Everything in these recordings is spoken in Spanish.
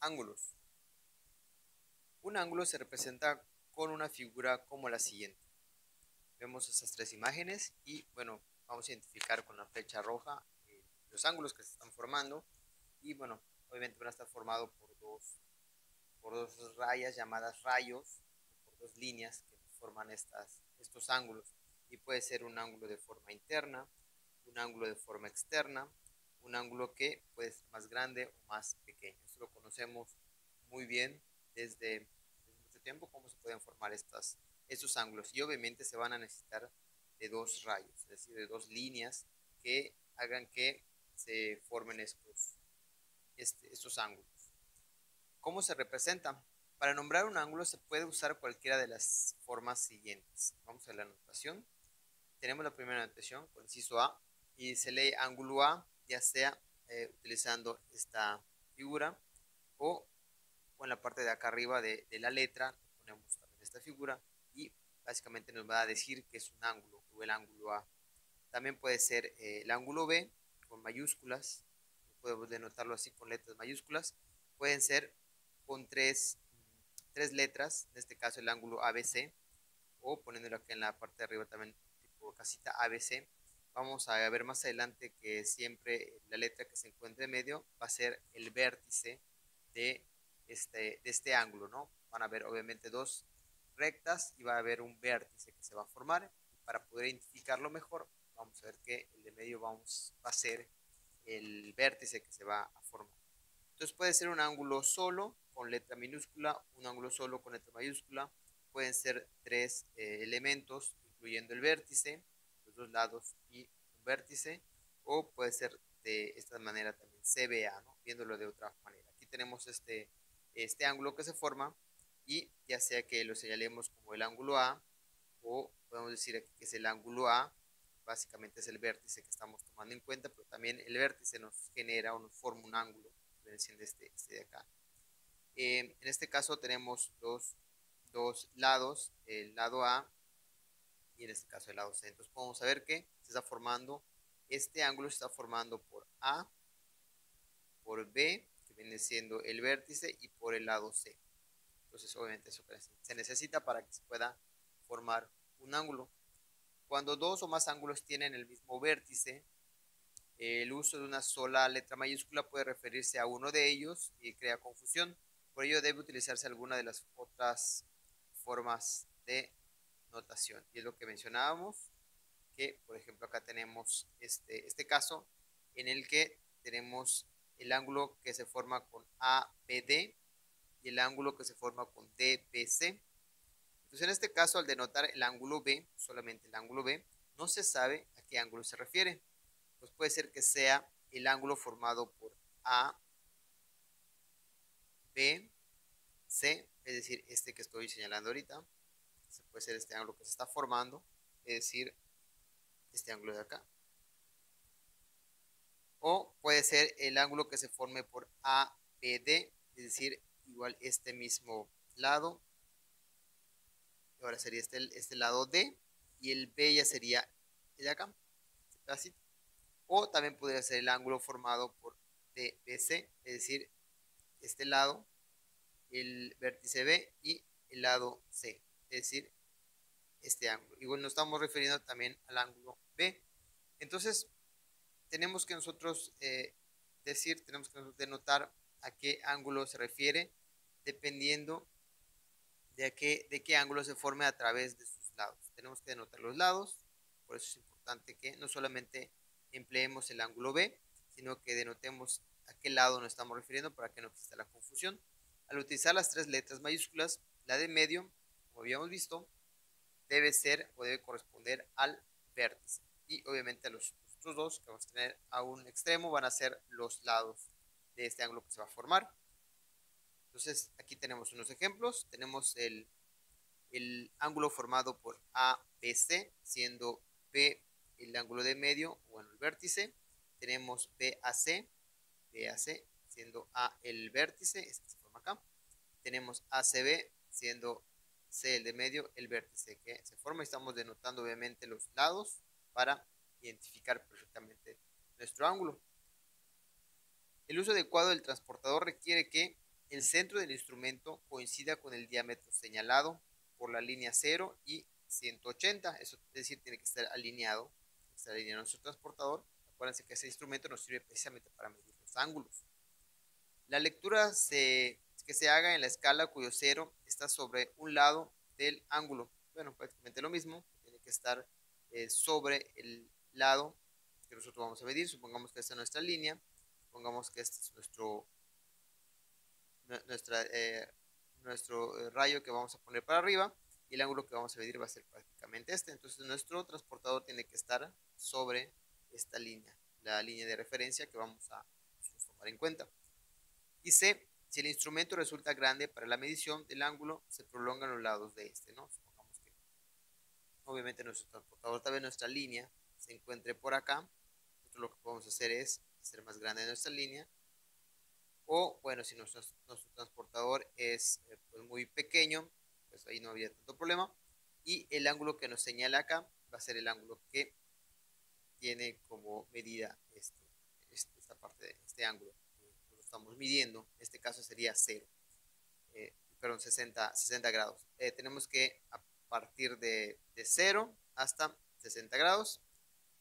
Ángulos. Un ángulo se representa con una figura como la siguiente. Vemos estas tres imágenes y bueno, vamos a identificar con la flecha roja los ángulos que se están formando y bueno, obviamente van a estar formados por dos rayas llamadas rayos, por dos líneas que forman estos ángulos y puede ser un ángulo de forma interna, un ángulo de forma externa, un ángulo que puede ser más grande o más pequeño. Esto lo conocemos muy bien desde mucho tiempo, cómo se pueden formar estos ángulos. Y obviamente se van a necesitar de dos rayos, es decir, de dos líneas que hagan que se formen estos ángulos. ¿Cómo se representa? Para nombrar un ángulo se puede usar cualquiera de las formas siguientes. Vamos a la notación. Tenemos la primera notación con inciso A y se lee ángulo A, ya sea utilizando esta figura o en la parte de acá arriba de la letra ponemos también esta figura y básicamente nos va a decir que es un ángulo o el ángulo A. También puede ser el ángulo B con mayúsculas, podemos denotarlo así con letras mayúsculas, pueden ser con tres letras, en este caso el ángulo ABC, o poniéndolo aquí en la parte de arriba también tipo casita ABC. Vamos a ver más adelante que siempre la letra que se encuentre en medio va a ser el vértice de este ángulo, ¿no? Van a haber obviamente dos rectas y va a haber un vértice que se va a formar. Para poder identificarlo mejor, vamos a ver que el de medio va a ser el vértice que se va a formar. Entonces puede ser un ángulo solo con letra minúscula, un ángulo solo con letra mayúscula, pueden ser tres elementos, incluyendo el vértice, los dos lados y un vértice, o puede ser de esta manera también, CBA, ¿no? Viéndolo de otra manera. Aquí tenemos este ángulo que se forma y ya sea que lo señalemos como el ángulo A o podemos decir aquí que es el ángulo A, básicamente es el vértice que estamos tomando en cuenta, pero también el vértice nos genera o nos forma un ángulo, siendo este de acá. En este caso tenemos dos lados, el lado A y en este caso el lado C. Entonces podemos saber que se está formando, este ángulo se está formando por A, por B, que viene siendo el vértice, y por el lado C. Entonces obviamente eso se necesita para que se pueda formar un ángulo. Cuando dos o más ángulos tienen el mismo vértice, el uso de una sola letra mayúscula puede referirse a uno de ellos y crea confusión. Por ello debe utilizarse alguna de las otras formas de notación. Y es lo que mencionábamos, que por ejemplo acá tenemos este caso en el que tenemos el ángulo que se forma con ABD y el ángulo que se forma con DBC. Entonces en este caso, al denotar el ángulo B, solamente el ángulo B, no se sabe a qué ángulo se refiere. Pues puede ser que sea el ángulo formado por A, B, C, es decir, este que estoy señalando ahorita. Puede ser este ángulo que se está formando, es decir, este ángulo de acá. O puede ser el ángulo que se forme por ABD, es decir, igual este mismo lado. Ahora sería este lado D y el B ya sería el de acá. Así. O también podría ser el ángulo formado por DBC, es decir, este lado, el vértice B y el lado C, es decir, este ángulo. Igual nos estamos refiriendo también al ángulo B. Entonces, tenemos que nosotros tenemos que denotar a qué ángulo se refiere, dependiendo de qué ángulo se forme a través de sus lados. Tenemos que denotar los lados, por eso es importante que no solamente empleemos el ángulo B, sino que denotemos a qué lado nos estamos refiriendo para que no exista la confusión. Al utilizar las tres letras mayúsculas, la de medio, como habíamos visto, debe ser o debe corresponder al vértice. Y obviamente los otros dos que vamos a tener a un extremo van a ser los lados de este ángulo que se va a formar. Entonces aquí tenemos unos ejemplos. Tenemos el ángulo formado por ABC, siendo B el ángulo de medio, bueno, el vértice. Tenemos BAC, siendo A el vértice, este que se forma acá. Tenemos ACB, siendo C el de medio, el vértice que se forma. Y estamos denotando obviamente los lados para identificar perfectamente nuestro ángulo. El uso adecuado del transportador requiere que el centro del instrumento coincida con el diámetro señalado por la línea 0 y 180. Eso es decir, tiene que estar alineado nuestro transportador. Acuérdense que ese instrumento nos sirve precisamente para medir los ángulos. La lectura que se haga en la escala cuyo cero está sobre un lado del ángulo. Bueno, prácticamente lo mismo, tiene que estar sobre el lado que nosotros vamos a medir. Supongamos que esta es nuestra línea, supongamos que este es nuestro rayo que vamos a poner para arriba, y el ángulo que vamos a medir va a ser prácticamente este. Entonces nuestro transportador tiene que estar sobre esta línea, la línea de referencia que vamos a tomar en cuenta. Y C, si el instrumento resulta grande para la medición del ángulo, se prolongan los lados de este, ¿no? Supongamos que obviamente nuestro transportador, tal vez nuestra línea se encuentre por acá. Nosotros lo que podemos hacer es hacer más grande nuestra línea. O bueno, si nuestro transportador es pues muy pequeño, pues ahí no había tanto problema. Y el ángulo que nos señala acá va a ser el ángulo que tiene como medida esta parte de este ángulo. Lo estamos midiendo, en este caso sería 0, perdón, 60 grados. Tenemos que a partir de 0 hasta 60 grados.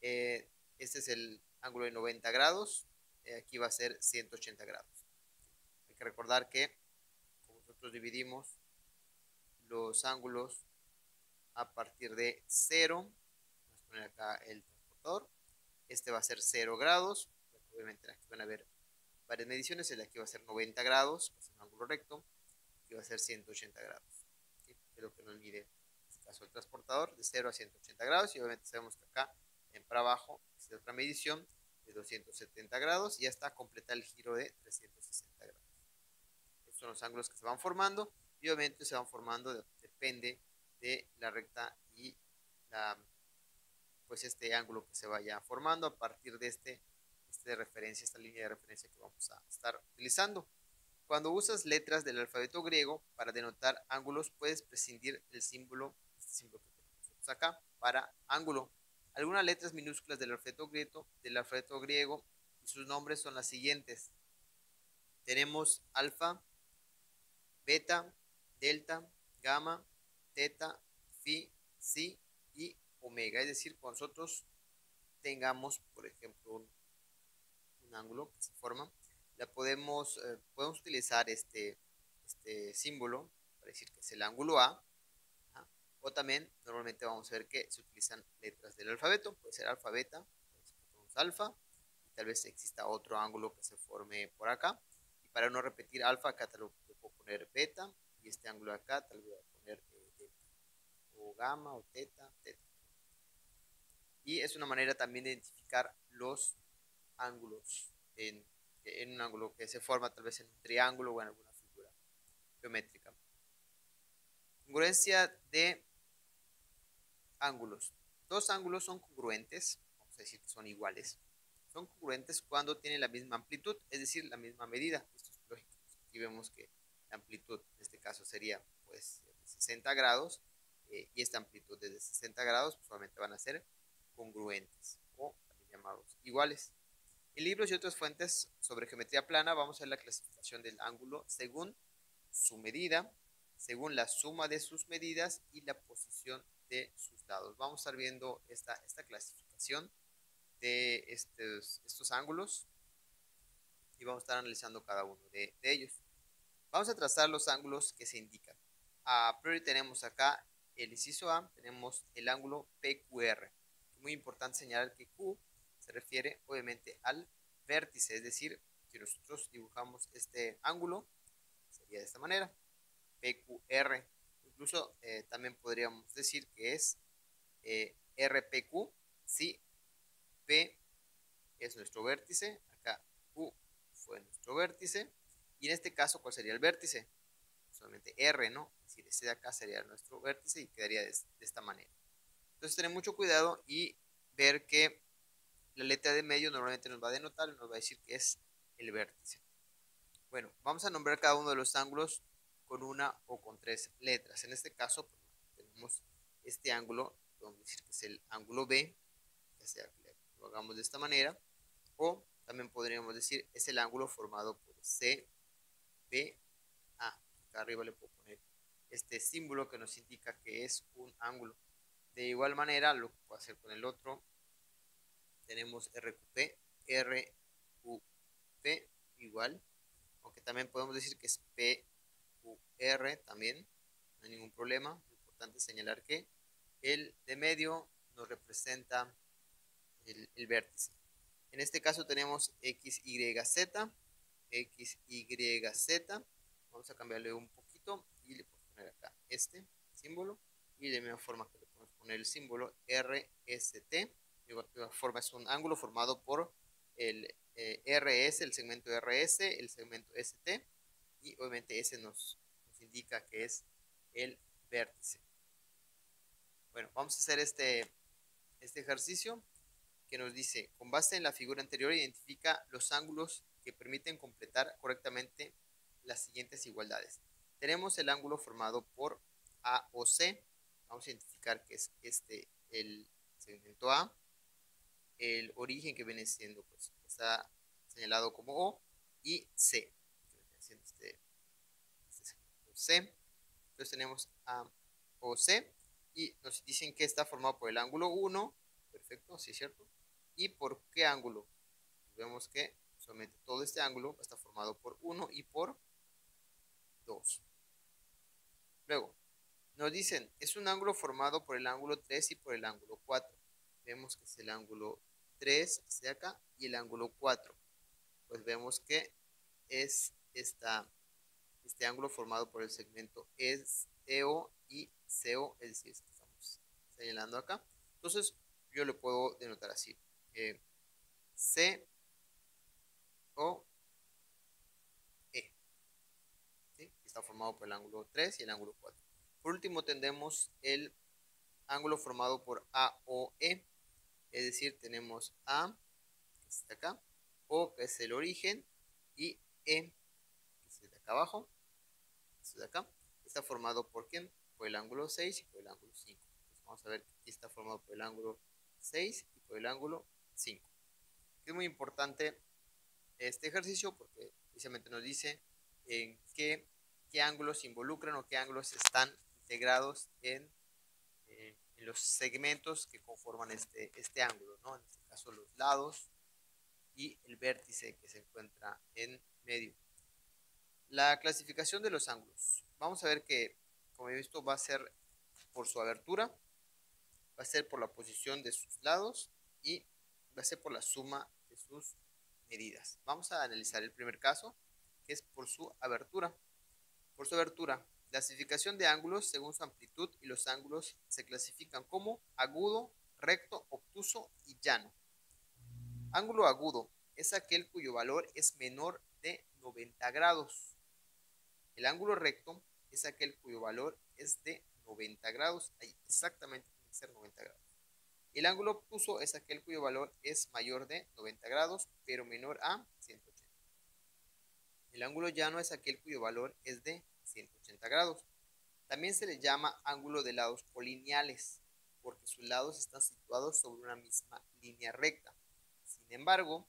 Este es el ángulo de 90 grados. Aquí va a ser 180 grados. Hay que recordar que como nosotros dividimos los ángulos a partir de 0, vamos a poner acá el transportador. Este va a ser 0 grados. Obviamente aquí van a ver varias mediciones. El de aquí va a ser 90 grados, va a ser un ángulo recto. Aquí va a ser 180 grados. ¿Sí? Es lo que nos mide en este caso el transportador, de 0 a 180 grados. Y obviamente sabemos que acá para abajo es otra medición de 270 grados y hasta completar el giro de 360 grados. Estos son los ángulos que se van formando y obviamente se van formando, depende de la recta y pues este ángulo que se vaya formando a partir de de referencia, esta línea de referencia que vamos a estar utilizando. Cuando usas letras del alfabeto griego para denotar ángulos, puedes prescindir del símbolo, este símbolo que tenemos acá, para ángulo. Algunas letras minúsculas del alfabeto griego y sus nombres son las siguientes. Tenemos alfa, beta, delta, gamma, teta, phi, psi y omega. Es decir, cuando nosotros tengamos, por ejemplo, un ángulo que se forma, podemos utilizar este símbolo para decir que es el ángulo A. ¿Ah? O también normalmente vamos a ver que se utilizan letras del alfabeto, puede ser alfa, beta, alfa, y tal vez exista otro ángulo que se forme por acá. Y para no repetir alfa, acá te lo puedo poner beta, y este ángulo acá tal vez voy a poner delta, o gamma, o teta, teta. Y es una manera también de identificar los ángulos en un ángulo que se forma tal vez en un triángulo o en alguna figura geométrica. Congruencia de ángulos. Dos ángulos son congruentes, vamos a decir que son iguales. Son congruentes cuando tienen la misma amplitud, es decir, la misma medida. Esto es lógico. Aquí vemos que la amplitud en este caso sería pues 60 grados y esta amplitud de 60 grados pues, solamente van a ser congruentes o también llamados iguales. En libros y otras fuentes sobre geometría plana vamos a ver la clasificación del ángulo según su medida, según la suma de sus medidas y la posición de sus lados. Vamos a estar viendo esta clasificación de estos ángulos y vamos a estar analizando cada uno de ellos. Vamos a trazar los ángulos que se indican. A priori tenemos acá el inciso A, tenemos el ángulo PQR. Muy importante señalar que Q se refiere obviamente al vértice, es decir, si nosotros dibujamos este ángulo, sería de esta manera, PQR. Incluso también podríamos decir que es RPQ, si P es nuestro vértice, acá Q fue nuestro vértice, y en este caso, ¿cuál sería el vértice? Solamente R, ¿no? Es decir, este de acá sería nuestro vértice y quedaría de esta manera. Entonces, tener mucho cuidado y ver que la letra de medio normalmente nos va a denotar y nos va a decir que es el vértice. Bueno, vamos a nombrar cada uno de los ángulos con una o con tres letras. En este caso, tenemos este ángulo, podemos decir que es el ángulo B, ya sea que lo hagamos de esta manera, o también podríamos decir es el ángulo formado por C, B acá arriba le puedo poner este símbolo que nos indica que es un ángulo. De igual manera lo que puedo hacer con el otro, tenemos RQP, RQP igual, aunque también podemos decir que es PQR también, no hay ningún problema. Lo importante es señalar que el de medio nos representa el vértice. En este caso tenemos XYZ, XYZ. Vamos a cambiarle un poquito y le podemos poner acá este símbolo. Y de la misma forma que le podemos poner el símbolo RST. De igual forma es un ángulo formado por el RS, el segmento RS, el segmento ST. Y obviamente ese nos indica que es el vértice. Bueno, vamos a hacer este ejercicio que nos dice, con base en la figura anterior, identifica los ángulos que permiten completar correctamente las siguientes igualdades. Tenemos el ángulo formado por AOC. Vamos a identificar que es el segmento A. El origen que viene siendo, pues, está señalado como O. Y C, que viene siendo este segmento C. Entonces tenemos AOC. Y nos dicen que está formado por el ángulo 1. Perfecto, sí es cierto. ¿Y por qué ángulo? Vemos que solamente todo este ángulo está formado por 1 y por 2. Luego, nos dicen, es un ángulo formado por el ángulo 3 y por el ángulo 4. Vemos que es el ángulo 3, este de acá, y el ángulo 4. Pues vemos que es este ángulo formado por el segmento EO y CO, es decir, que estamos señalando acá. Entonces, yo le puedo denotar así. C o E, ¿sí? Está formado por el ángulo 3 y el ángulo 4. Por último, tendremos el ángulo formado por AOE, es decir, tenemos A, que está acá, O, que es el origen, y E, que es de acá abajo, este de acá, está formado por ¿quién? Por el ángulo 6 y por el ángulo 5. Entonces vamos a ver que aquí está formado por el ángulo 6 y por el ángulo 5. Es muy importante este ejercicio porque precisamente nos dice en qué ángulos se involucran o qué ángulos están integrados en los segmentos que conforman este ángulo, ¿no? En este caso los lados y el vértice que se encuentra en medio. La clasificación de los ángulos. Vamos a ver que, como he visto, va a ser por su abertura, va a ser por la posición de sus lados y va a ser por la suma de sus medidas. Vamos a analizar el primer caso, que es por su abertura. Por su abertura, clasificación de ángulos según su amplitud, y los ángulos se clasifican como agudo, recto, obtuso y llano. Ángulo agudo es aquel cuyo valor es menor de 90 grados. El ángulo recto es aquel cuyo valor es de 90 grados. Ahí exactamente tiene que ser 90 grados. El ángulo obtuso es aquel cuyo valor es mayor de 90 grados, pero menor a 180. El ángulo llano es aquel cuyo valor es de 180 grados. También se le llama ángulo de lados colineales, porque sus lados están situados sobre una misma línea recta. Sin embargo,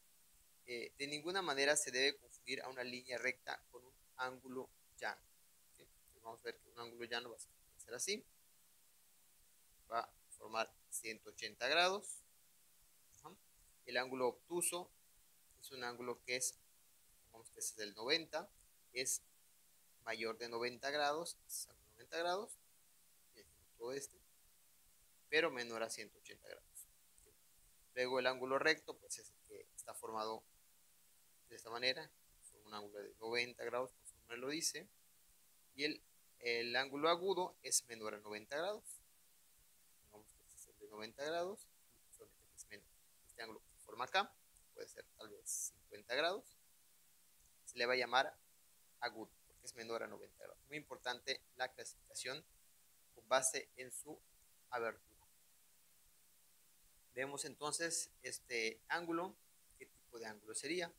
de ninguna manera se debe confundir a una línea recta con un ángulo llano. ¿Sí? Vamos a ver que un ángulo llano va a ser así. Va a formar 180 grados. El ángulo obtuso es un ángulo que es, digamos que es del 90, es mayor de 90 grados, es 90 grados, todo pero menor a 180 grados. Luego el ángulo recto, pues es el que está formado de esta manera, un ángulo de 90 grados, como su nombre lo dice, y el ángulo agudo es menor a 90 grados. Digamos que este es el de 90 grados, y solamente que es menos. Este ángulo que se forma acá puede ser tal vez 50 grados, se le va a llamar agudo, porque es menor a 90 grados. Muy importante la clasificación con base en su abertura. Vemos entonces este ángulo, qué tipo de ángulo sería.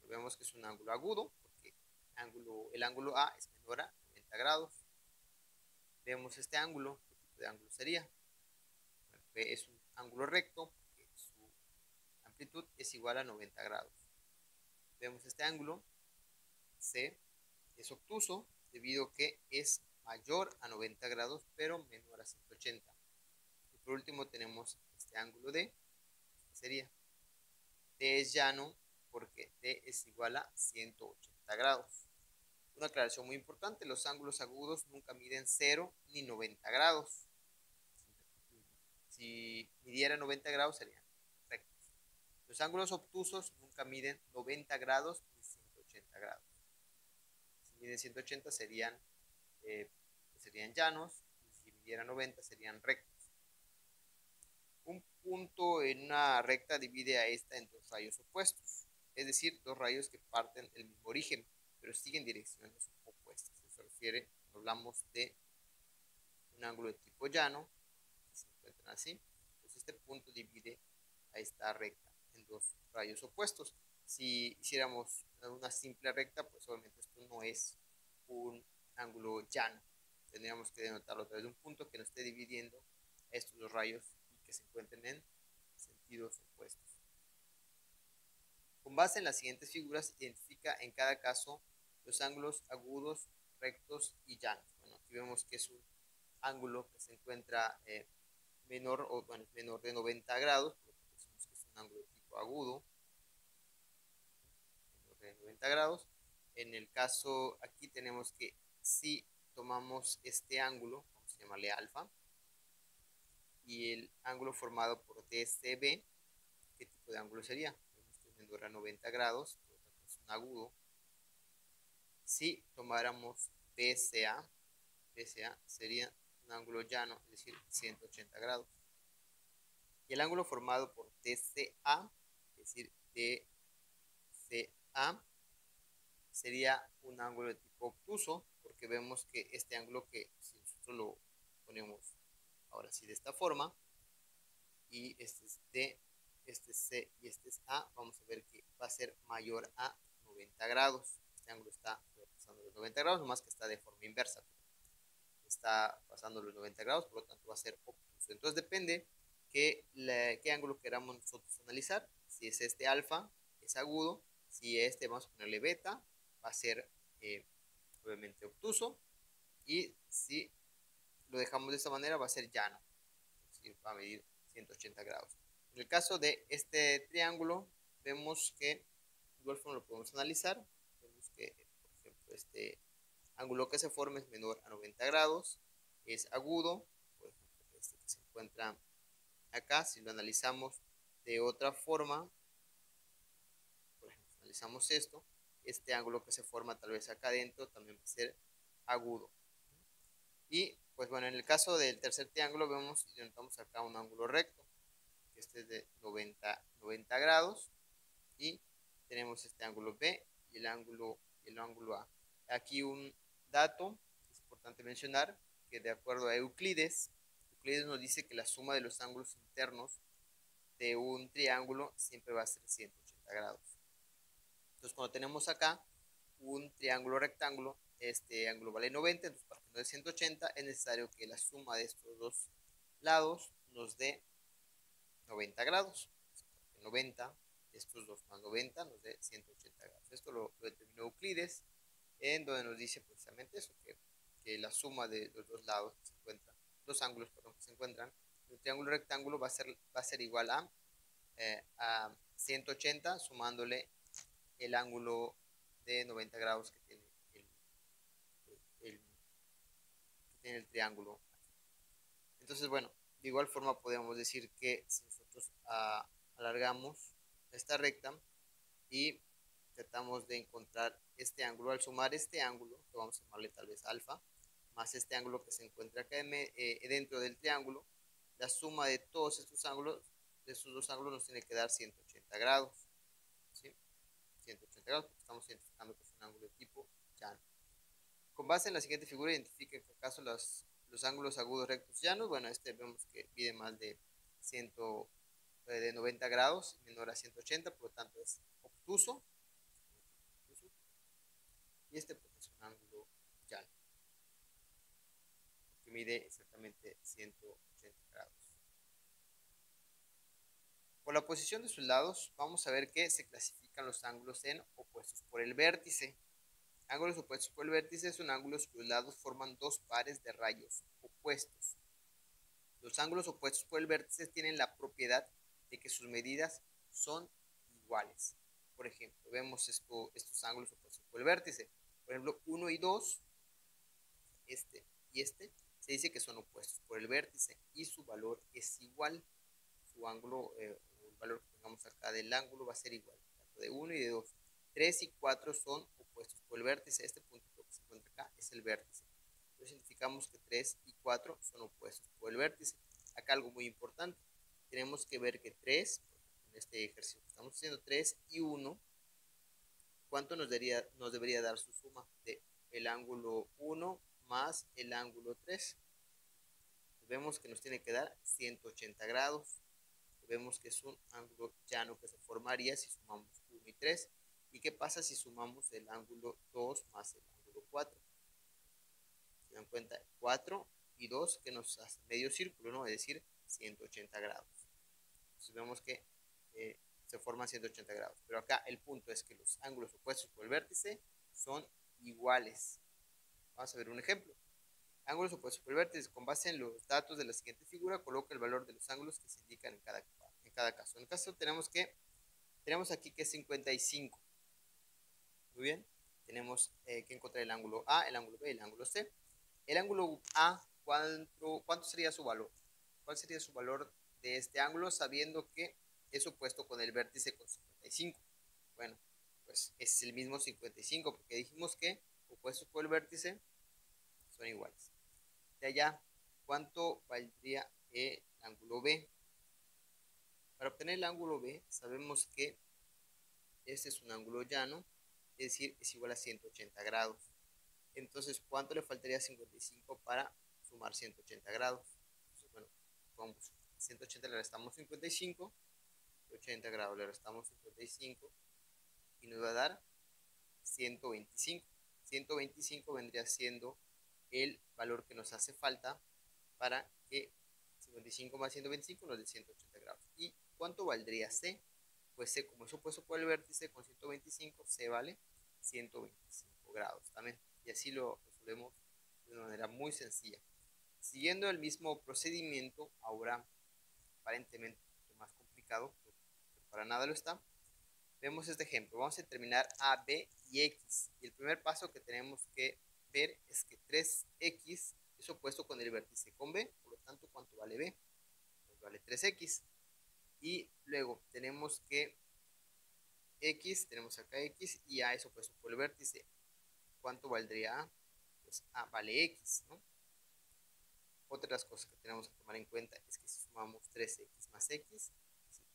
Vemos que es un ángulo agudo, porque el ángulo A es menor a 90 grados. Vemos este ángulo, qué tipo de ángulo sería. B es un ángulo recto, porque su amplitud es igual a 90 grados. Vemos este ángulo, C, es obtuso debido a que es mayor a 90 grados pero menor a 180. Y por último tenemos este ángulo D, que sería D es llano porque D es igual a 180 grados. Una aclaración muy importante, los ángulos agudos nunca miden 0 ni 90 grados. Si midiera 90 grados serían rectos. Los ángulos obtusos nunca miden 90 grados ni 180 grados. Si miden 180 serían llanos, y si midieran 90 serían rectos. Un punto en una recta divide a esta en dos rayos opuestos, es decir, dos rayos que parten del mismo origen, pero siguen direcciones opuestas. Eso se refiere cuando hablamos de un ángulo de tipo llano, que se encuentran así. Pues este punto divide a esta recta en dos rayos opuestos. Si hiciéramos una simple recta, pues obviamente esto no es un ángulo llano. Tendríamos que denotarlo a través de un punto que nos esté dividiendo estos dos rayos y que se encuentren en sentidos opuestos. Con base en las siguientes figuras, identifica en cada caso los ángulos agudos, rectos y llanos. Bueno, aquí vemos que es un ángulo que se encuentra menor de 90 grados, por lo que decimos que es un ángulo de tipo agudo, menor de 90 grados. En el caso, aquí tenemos que si tomamos este ángulo, vamos a llamarle alfa, y el ángulo formado por DCB, ¿qué tipo de ángulo sería? Vemos que es menor a 90 grados, por lo tanto es un agudo. Si tomáramos BCA sería un ángulo llano, es decir, 180 grados. Y el ángulo formado por TCA, es decir, DCA, sería un ángulo de tipo obtuso, porque vemos que este ángulo, que si nosotros lo ponemos ahora sí de esta forma, y este es D, este es C y este es A, vamos a ver que va a ser mayor a 90 grados. Este ángulo está pasando los 90 grados, nomás que está de forma inversa. Está pasando los 90 grados, por lo tanto va a ser obtuso. Entonces depende qué ángulo queramos nosotros analizar. Si es este alfa, es agudo. Si este vamos a ponerle beta, va a ser obviamente obtuso. Y si lo dejamos de esta manera, va a ser llano. Es decir, va a medir 180 grados. En el caso de este triángulo, vemos que de igual forma lo podemos analizar. Vemos que, por ejemplo, este ángulo que se forma es menor a 90 grados, es agudo, por ejemplo, este que se encuentra acá. Si lo analizamos de otra forma, por ejemplo, analizamos esto, este ángulo que se forma tal vez acá adentro también va a ser agudo. Y pues bueno, en el caso del tercer triángulo vemos y notamos acá un ángulo recto, que este es de 90 grados, y tenemos este ángulo B y el ángulo A. Aquí un dato es importante mencionar, que de acuerdo a Euclides nos dice que la suma de los ángulos internos de un triángulo siempre va a ser 180 grados. Entonces cuando tenemos acá un triángulo rectángulo, este ángulo vale 90, entonces partiendo de 180 es necesario que la suma de estos dos lados nos dé 90 grados. 90, estos dos más 90 nos dé 180 grados. Esto lo determinó Euclides, en donde nos dice precisamente eso, que la suma de los dos lados que se encuentran, los ángulos perdón, que se encuentran en un triángulo rectángulo va a ser igual a 180 sumándole el ángulo de 90 grados que tiene el triángulo. Entonces, bueno, de igual forma podemos decir que si nosotros alargamos esta recta y tratamos de encontrar este ángulo, al sumar este ángulo, que vamos a llamarle tal vez alfa, más este ángulo que se encuentra acá dentro del triángulo, la suma de todos estos ángulos, de estos dos ángulos, nos tiene que dar 180 grados. ¿Sí? 180 grados, porque estamos identificando que es un ángulo de tipo llano. Con base en la siguiente figura, identifique que acaso los ángulos agudos rectos llanos. Bueno, este vemos que mide más de 90 grados, menor a 180, por lo tanto es obtuso. Y este pues, es un ángulo llano, que mide exactamente 180 grados. Por la posición de sus lados, vamos a ver que se clasifican los ángulos en opuestos por el vértice. Ángulos opuestos por el vértice son ángulos cuyos lados forman dos pares de rayos opuestos. Los ángulos opuestos por el vértice tienen la propiedad de que sus medidas son iguales. Por ejemplo, vemos estos ángulos opuestos por el vértice. Por ejemplo, 1 y 2, este y este, se dice que son opuestos por el vértice y su valor es igual. Su ángulo, el valor que tengamos acá del ángulo va a ser igual, tanto de 1 y de 2. 3 y 4 son opuestos por el vértice. Este punto que se encuentra acá es el vértice. Entonces identificamos que 3 y 4 son opuestos por el vértice. Acá algo muy importante. Tenemos que ver que 3, en este ejercicio que estamos haciendo, 3 y 1, ¿cuánto nos debería dar su suma de el ángulo 1 más el ángulo 3? Vemos que nos tiene que dar 180 grados. Vemos que es un ángulo llano que se formaría si sumamos 1 y 3. ¿Y qué pasa si sumamos el ángulo 2 más el ángulo 4? Se dan cuenta, 4 y 2 que nos hace medio círculo, ¿no? Es decir, 180 grados. Entonces vemos que se forman 180 grados. Pero acá el punto es que los ángulos opuestos por el vértice son iguales. Vamos a ver un ejemplo. Ángulos opuestos por el vértice. Con base en los datos de la siguiente figura, coloca el valor de los ángulos que se indican en cada caso. En el caso tenemos aquí que es 55. Muy bien. Tenemos que encontrar el ángulo A, el ángulo B y el ángulo C. El ángulo A, ¿cuánto sería su valor? ¿Cuál sería su valor de este ángulo sabiendo que es opuesto con el vértice con 55? Bueno, pues es el mismo 55 porque dijimos que opuestos por el vértice son iguales. De allá, ¿cuánto valdría el ángulo B? Para obtener el ángulo B, sabemos que este es un ángulo llano, es decir, es igual a 180 grados. Entonces, ¿cuánto le faltaría a 55 para sumar 180 grados? Entonces, bueno, vamos, 180 le restamos 55, 80 grados le restamos 55 y nos va a dar 125. 125 vendría siendo el valor que nos hace falta para que 55 más 125 nos dé 180 grados. ¿Y cuánto valdría C? Pues C, como es opuesto por el vértice, con 125, C vale 125 grados también. Y así lo resolvemos de una manera muy sencilla. Siguiendo el mismo procedimiento, ahora aparentemente un poquito más complicado, pero para nada lo está. Vemos este ejemplo. Vamos a determinar A, B y X. Y el primer paso que tenemos que ver es que 3X es opuesto con el vértice con B. Por lo tanto, ¿cuánto vale B? Pues vale 3X. Y luego tenemos que X, tenemos acá X y A es opuesto por el vértice. ¿Cuánto valdría A? Pues A vale X, ¿no? Otras cosas que tenemos que tomar en cuenta es que si sumamos 3X más X,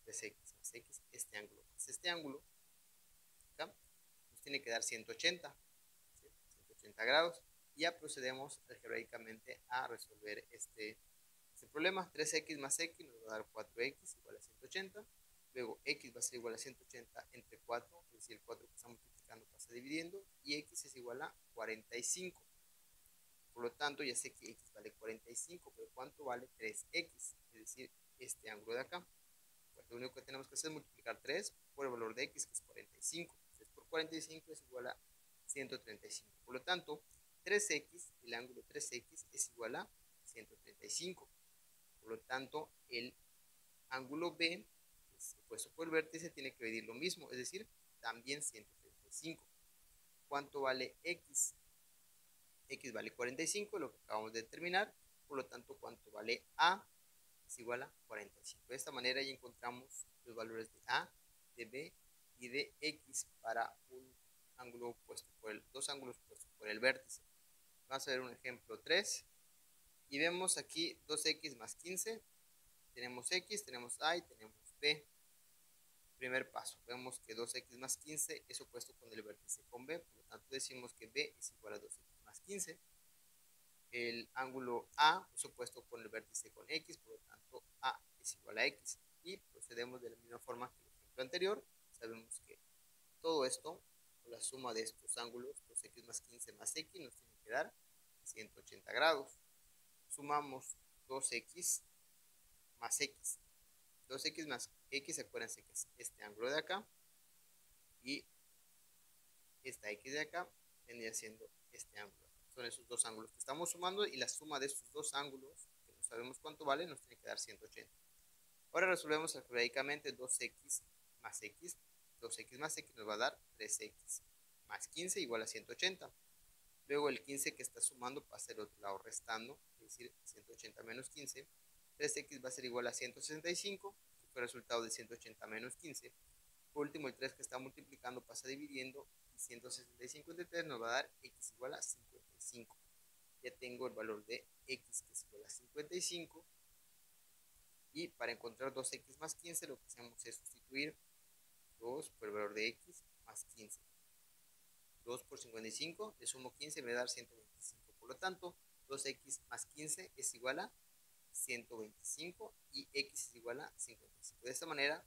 3X más X, este ángulo más este ángulo, acá, nos tiene que dar 180, ¿sí? 180 grados. Y ya procedemos algebraicamente a resolver este problema. 3X más X nos va a dar 4X igual a 180. Luego X va a ser igual a 180 entre 4, es decir, el 4 que está multiplicando pasa dividiendo, y X es igual a 45. Por lo tanto, ya sé que X vale 45, pero ¿cuánto vale 3X? Es decir, este ángulo de acá. Pues lo único que tenemos que hacer es multiplicar 3 por el valor de X, que es 45. 3 por 45 es igual a 135. Por lo tanto, 3X, el ángulo 3X es igual a 135. Por lo tanto, el ángulo B, que es opuesto por el vértice, tiene que medir lo mismo, es decir, también 135. ¿Cuánto vale X? X vale 45, lo que acabamos de determinar. Por lo tanto, ¿cuánto vale A? Es igual a 45. De esta manera ya encontramos los valores de A, de B y de X para un ángulo opuesto dos ángulos opuestos por el vértice. Vamos a ver un ejemplo 3. Y vemos aquí 2X más 15. Tenemos X, tenemos A y tenemos B. Primer paso, vemos que 2X más 15 es opuesto con el vértice con B. Por lo tanto, decimos que B es igual a 2X más 15. El ángulo A es opuesto con el vértice con X, por lo tanto A es igual a X. Y procedemos de la misma forma que el ejemplo anterior. Sabemos que todo esto, la suma de estos ángulos, 2X más 15 más X, nos tiene que dar 180 grados. Sumamos 2X más X. 2X más X, acuérdense que es este ángulo de acá. Y esta X de acá, vendría siendo este ángulo. Son esos dos ángulos que estamos sumando y la suma de estos dos ángulos, que no sabemos cuánto vale, nos tiene que dar 180. Ahora resolvemos algebraicamente 2x más x. 2x más x nos va a dar 3x más 15 igual a 180. Luego el 15 que está sumando pasa al otro lado restando, es decir, 180 menos 15. 3x va a ser igual a 165, que fue el resultado de 180 menos 15. Por último, el 3 que está multiplicando pasa dividiendo, y 165 entre 3 nos va a dar x igual a 55. Ya tengo el valor de x que es igual a 55. Y para encontrar 2x más 15 lo que hacemos es sustituir 2 por el valor de x más 15. 2 por 55, le sumo 15, me va a dar 125. Por lo tanto, 2x más 15 es igual a 125 y x es igual a 55. De esta manera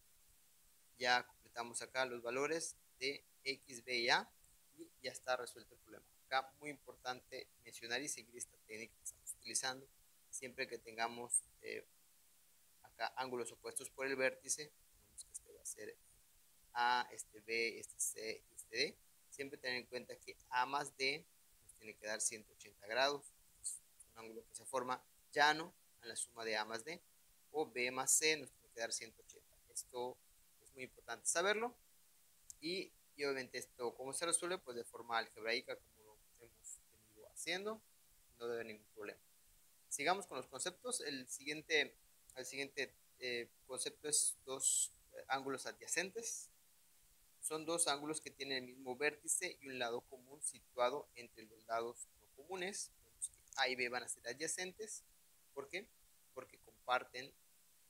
ya completamos acá los valores de x, b y a y ya está resuelto el problema. Acá muy importante mencionar y seguir esta técnica que estamos utilizando. Siempre que tengamos acá ángulos opuestos por el vértice, tenemos que este va a ser a, este b, este c y este d. Siempre tener en cuenta que a más d nos tiene que dar 180 grados. Es un ángulo que se forma llano a la suma de a más d, o b más c nos tiene que dar 180. Esto es muy importante saberlo. Y obviamente esto, ¿cómo se resuelve? Pues de forma algebraica, como lo hemos venido haciendo, no debe haber ningún problema. Sigamos con los conceptos. El siguiente concepto es dos ángulos adyacentes. Son dos ángulos que tienen el mismo vértice y un lado común situado entre los lados no comunes. Vemos que A y B van a ser adyacentes. ¿Por qué? Porque comparten,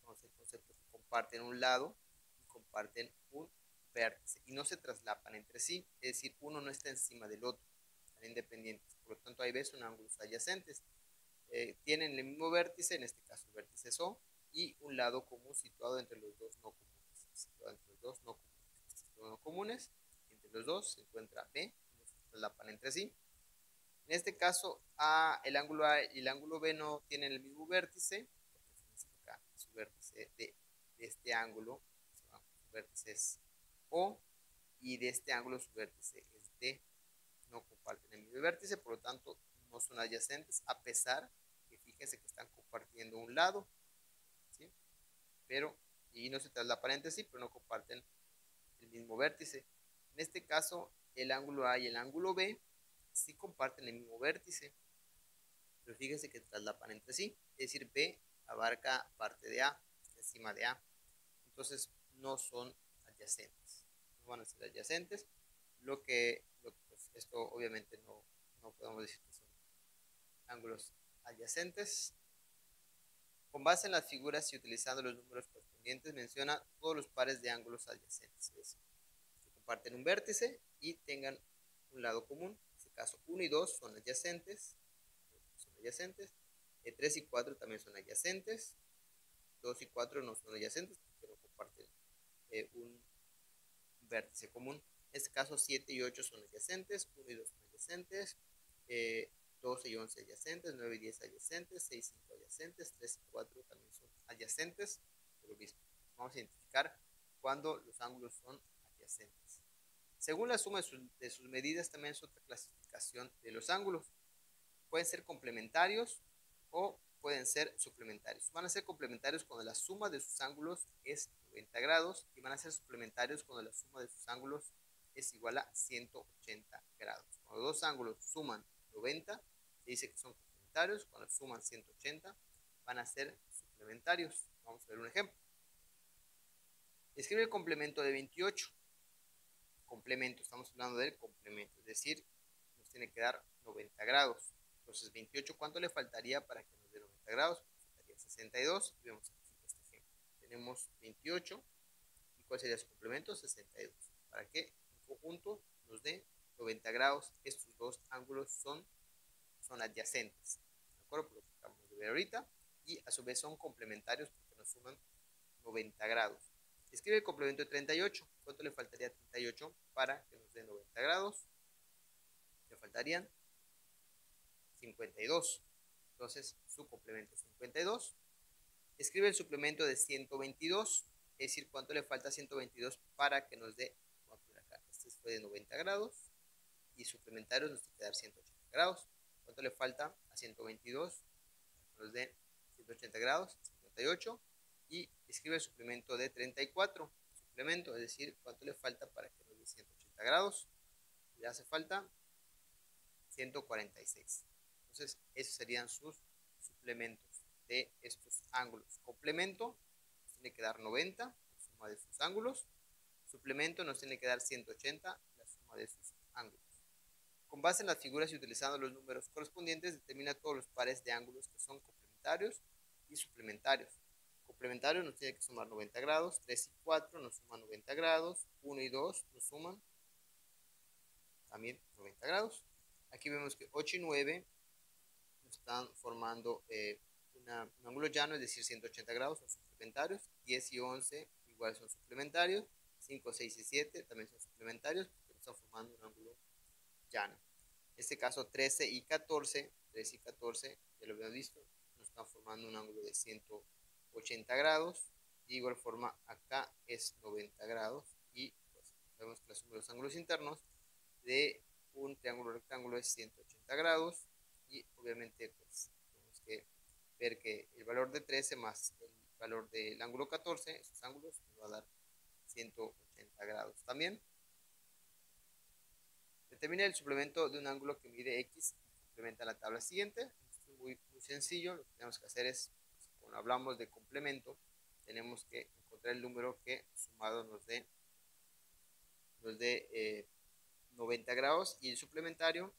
vamos a el concepto que comparten un lado y comparten un vértice y no se traslapan entre sí, es decir, uno no está encima del otro, están independientes. Por lo tanto, A y B son ángulos adyacentes. Tienen el mismo vértice, en este caso el vértice es O, y un lado común situado entre los dos no comunes. Situado entre los dos no comunes. No comunes, entre los dos se encuentra B, no se traslapan entre sí. En este caso, el ángulo A y el ángulo B no tienen el mismo vértice, porque acá su vértice de este ángulo, su vértice es O, y de este ángulo su vértice es D. No comparten el mismo vértice, por lo tanto no son adyacentes, a pesar que fíjense que están compartiendo un lado, ¿sí? Y no se traslapan entre sí, pero no comparten el mismo vértice. En este caso, el ángulo A y el ángulo B sí comparten el mismo vértice, pero fíjense que traslapan entre sí, es decir, B abarca parte de A, encima de A, entonces no son adyacentes, no van a ser adyacentes, pues, esto obviamente no podemos decir que son ángulos adyacentes. Con base en las figuras y utilizando los números correspondientes, menciona todos los pares de ángulos adyacentes, es decir, que comparten un vértice y tengan un lado común. En este caso, 1 y 2 son adyacentes, 3 y 4 también son adyacentes, 2 y 4 no son adyacentes porque no comparten un vértice común. En este caso, 7 y 8 son adyacentes, 1 y 2 son adyacentes, 12 y 11 adyacentes, 9 y 10 adyacentes, 6 y 5 adyacentes, 3 y 4 también son adyacentes. Por lo mismo, vamos a identificar cuando los ángulos son adyacentes. Según la suma de sus medidas, también es otra clasificación de los ángulos. Pueden ser complementarios o pueden ser suplementarios. Van a ser complementarios cuando la suma de sus ángulos es 90 grados y van a ser suplementarios cuando la suma de sus ángulos es igual a 180 grados. Cuando dos ángulos suman 90, se dice que son complementarios. Cuando suman 180, van a ser suplementarios. Vamos a ver un ejemplo. Escribe el complemento de 28. Complemento, estamos hablando del complemento, es decir, nos tiene que dar 90 grados. Entonces, 28, ¿cuánto le faltaría para que nos dé 90 grados? Nos faltaría 62. Y vemos aquí este ejemplo. Tenemos 28. ¿Y cuál sería su complemento? 62. Para que en conjunto nos dé 90 grados. Estos dos ángulos son adyacentes. ¿De acuerdo? Por lo que acabamos de ver ahorita. Y a su vez son complementarios porque nos suman 90 grados. Escribe el complemento de 38. ¿Cuánto le faltaría a 38 para que nos dé 90 grados? Le faltarían 52. Entonces, su complemento es 52. Escribe el suplemento de 122. Es decir, ¿cuánto le falta a 122 para que nos dé? Vamos a poner acá. Este fue de 90 grados. y suplementarios nos tiene que dar 180 grados. ¿Cuánto le falta a 122? Nos dé 180 grados, 58. Y escribe el suplemento de 34. Suplemento, es decir, cuánto le falta para que nos dé 180 grados. Le hace falta 146. Entonces, esos serían sus suplementos de estos ángulos. Complemento nos tiene que dar 90, la suma de sus ángulos. Suplemento nos tiene que dar 180, la suma de sus ángulos. Con base en las figuras y utilizando los números correspondientes, determina todos los pares de ángulos que son complementarios y suplementarios. Complementarios nos tiene que sumar 90 grados, 3 y 4 nos suman 90 grados, 1 y 2 nos suman también 90 grados. Aquí vemos que 8 y 9 están formando un ángulo llano, es decir, 180 grados, son suplementarios. 10 y 11 igual son suplementarios. 5, 6 y 7 también son suplementarios porque están formando un ángulo llano. En este caso 13 y 14, ya lo habíamos visto, nos están formando un ángulo de 180 grados. De igual forma acá es 90 grados y pues, vemos que la suma de los ángulos internos de un triángulo rectángulo es 180 grados y obviamente pues tenemos que ver que el valor de 13 más el valor del ángulo 14, esos ángulos nos va a dar 180 grados también. Determina el suplemento de un ángulo que mide X y complementa la tabla siguiente. Esto es muy sencillo, lo que tenemos que hacer es, pues, cuando hablamos de complemento, tenemos que encontrar el número que sumado nos dé 90 grados y el suplementario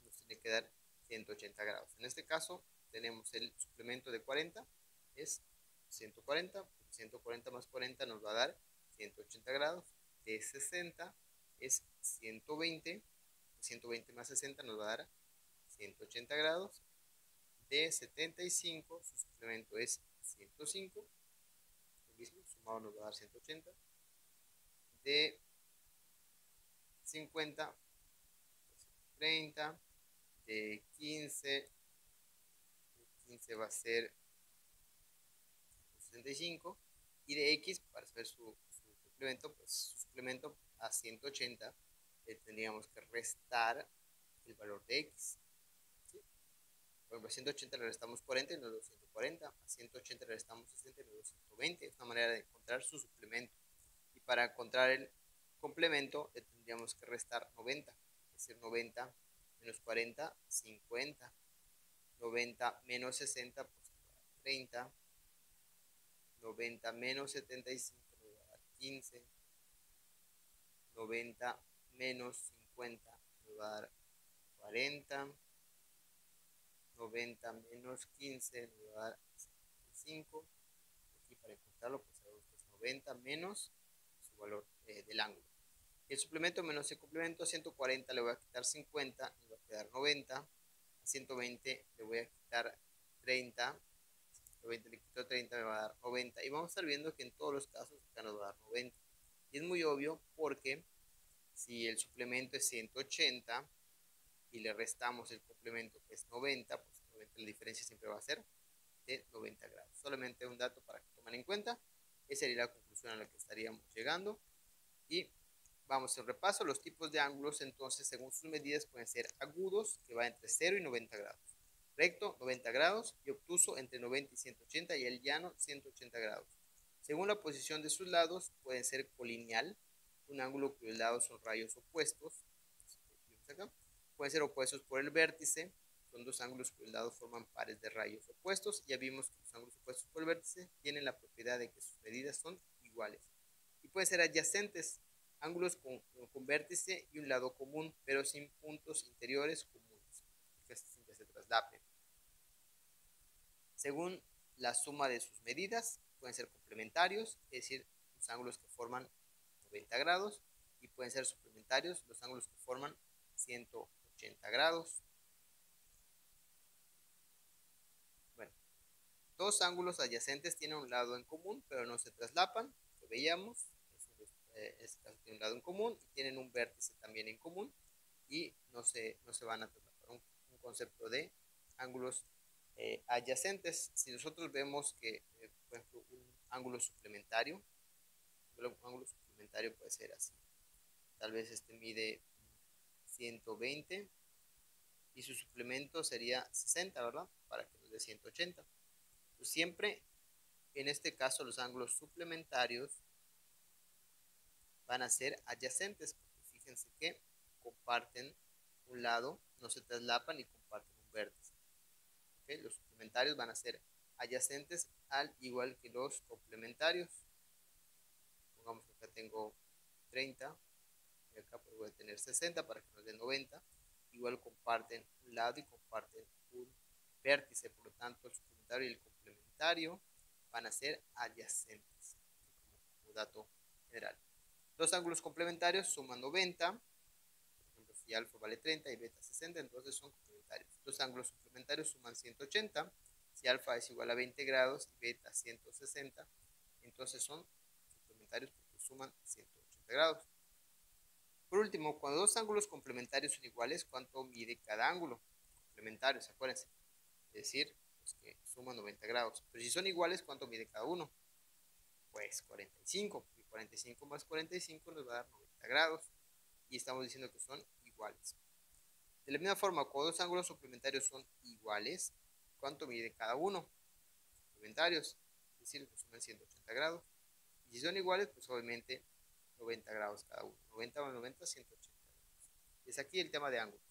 nos tiene que dar 180 grados. En este caso tenemos el suplemento de 40, es 140, 140 más 40 nos va a dar 180 grados, de 60 es 120, 120 más 60 nos va a dar 180 grados, de 75 su suplemento es 105, lo mismo, sumado nos va a dar 180, de 50, 30, de 15 va a ser 65, y de X, para saber su suplemento, pues su suplemento a 180 le tendríamos que restar el valor de X. ¿Sí? Por ejemplo, a 180 le restamos 40 y nos da 140, a 180 le restamos 60 y nos da 120. Es una manera de encontrar su suplemento. Y para encontrar el complemento le tendríamos que restar 90, es decir, 90 menos 40, 50, 90 menos 60, pues 30, 90 menos 75 nos va a dar 15, 90 menos 50 nos va a dar 40, 90 menos 15 nos va a dar 65. Aquí para encontrarlo, pues sabemos que es 90 menos su valor del ángulo. El suplemento menos el complemento, a 140 le voy a quitar 50, me va a quedar 90. A 120 le voy a quitar 30. 120 le quito 30, me va a dar 90. Y vamos a estar viendo que en todos los casos acá nos va a dar 90. Y es muy obvio porque si el suplemento es 180 y le restamos el complemento que es 90, pues 90, la diferencia siempre va a ser de 90 grados. Solamente un dato para que tomen en cuenta. Esa sería la conclusión a la que estaríamos llegando. Y vamos a un repaso. Los tipos de ángulos, entonces, según sus medidas, pueden ser agudos, que va entre 0 y 90 grados. Recto, 90 grados. Y obtuso, entre 90 y 180. Y el llano, 180 grados. Según la posición de sus lados, pueden ser colineal, un ángulo cuyos lados son rayos opuestos. Acá. Pueden ser opuestos por el vértice. Son dos ángulos cuyos lados forman pares de rayos opuestos. Ya vimos que los ángulos opuestos por el vértice tienen la propiedad de que sus medidas son iguales. Y pueden ser adyacentes, ángulos con vértice y un lado común, pero sin puntos interiores comunes, sin que se traslapen. Según la suma de sus medidas, pueden ser complementarios, es decir, los ángulos que forman 90 grados, y pueden ser suplementarios, los ángulos que forman 180 grados. Bueno, dos ángulos adyacentes tienen un lado en común, pero no se traslapan, lo veíamos. Este caso tiene un lado en común y tienen un vértice también en común y no se van a traslapar. Un concepto de ángulos adyacentes. Si nosotros vemos que, por ejemplo, un ángulo suplementario puede ser así. Tal vez este mide 120 y su suplemento sería 60, ¿verdad? Para que nos dé 180. Pues siempre, en este caso, los ángulos suplementarios van a ser adyacentes, porque fíjense que comparten un lado, no se traslapan y comparten un vértice. ¿Okay? Los suplementarios van a ser adyacentes al igual que los complementarios. Pongamos que acá tengo 30 y acá pues voy a tener 60 para que nos dé 90. Igual comparten un lado y comparten un vértice, por lo tanto el suplementario y el complementario van a ser adyacentes, como dato general. Dos ángulos complementarios suman 90, por ejemplo, si alfa vale 30 y beta 60, entonces son complementarios. Dos ángulos suplementarios suman 180, si alfa es igual a 20 grados y beta 160, entonces son complementarios porque suman 180 grados. Por último, cuando dos ángulos complementarios son iguales, ¿cuánto mide cada ángulo? Complementarios, acuérdense. Es decir, pues que suman 90 grados. Pero si son iguales, ¿cuánto mide cada uno? Pues 45. Y 45 más 45 nos va a dar 90 grados. Y estamos diciendo que son iguales. De la misma forma, cuando dos ángulos suplementarios son iguales, ¿cuánto mide cada uno? Complementarios. Es decir, que suman 180 grados. Y si son iguales, pues obviamente 90 grados cada uno. 90 más 90, 180 grados. Es aquí el tema de ángulos.